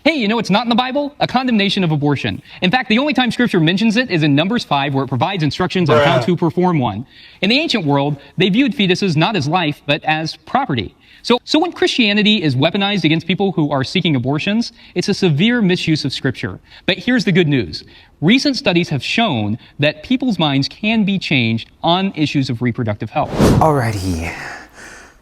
Hey, you know what's not in the Bible? A condemnation of abortion. In fact, the only time Scripture mentions it is in Numbers 5, where it provides instructions on how to perform one. In the ancient world, they viewed fetuses not as life, but as property. So when Christianity is weaponized against people who are seeking abortions, it's a severe misuse of Scripture. But here's the good news. Recent studies have shown that people's minds can be changed on issues of reproductive health. Alrighty.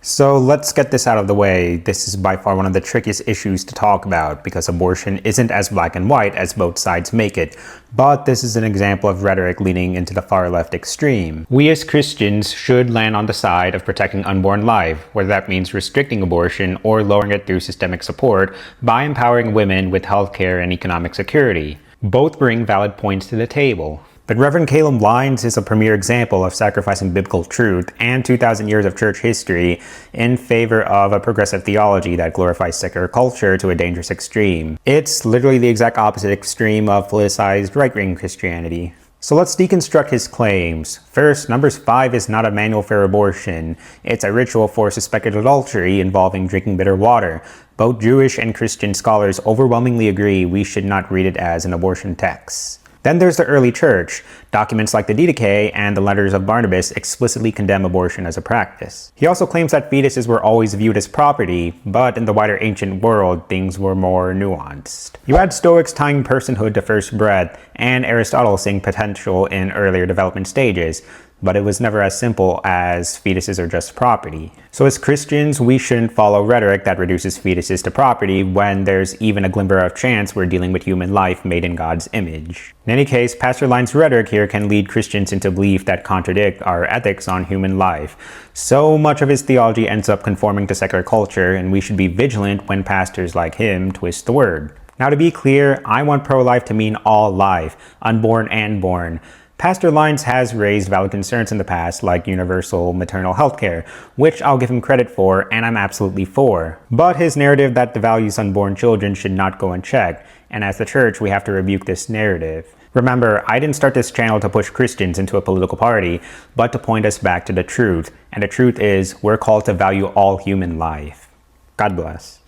So let's get this out of the way. This is by far one of the trickiest issues to talk about because abortion isn't as black and white as both sides make it. But this is an example of rhetoric leaning into the far left extreme. We as Christians should land on the side of protecting unborn life, whether that means restricting abortion or lowering it through systemic support by empowering women with healthcare and economic security. Both bring valid points to the table. But Reverend Caleb Lines is a premier example of sacrificing biblical truth and 2,000 years of church history in favor of a progressive theology that glorifies secular culture to a dangerous extreme. It's literally the exact opposite extreme of politicized right-wing Christianity. So let's deconstruct his claims. First, Numbers 5 is not a manual for abortion. It's a ritual for suspected adultery involving drinking bitter water. Both Jewish and Christian scholars overwhelmingly agree we should not read it as an abortion text. Then there's the early church. Documents like the Didache and the letters of Barnabas explicitly condemn abortion as a practice. He also claims that fetuses were always viewed as property, but in the wider ancient world, things were more nuanced. You had Stoics tying personhood to first breath, and Aristotle seeing potential in earlier development stages, but it was never as simple as fetuses are just property. So as Christians, we shouldn't follow rhetoric that reduces fetuses to property when there's even a glimmer of chance we're dealing with human life made in God's image. In any case, Pastor Lines' rhetoric here can lead Christians into belief that contradict our ethics on human life. So much of his theology ends up conforming to secular culture, and we should be vigilant when pastors like him twist the word. Now to be clear, I want pro-life to mean all life, unborn and born. Pastor Lines has raised valid concerns in the past, like universal maternal health care, which I'll give him credit for, and I'm absolutely for. But his narrative that devalues unborn children should not go unchecked, and as the church, we have to rebuke this narrative. Remember, I didn't start this channel to push Christians into a political party, but to point us back to the truth. And the truth is, we're called to value all human life. God bless.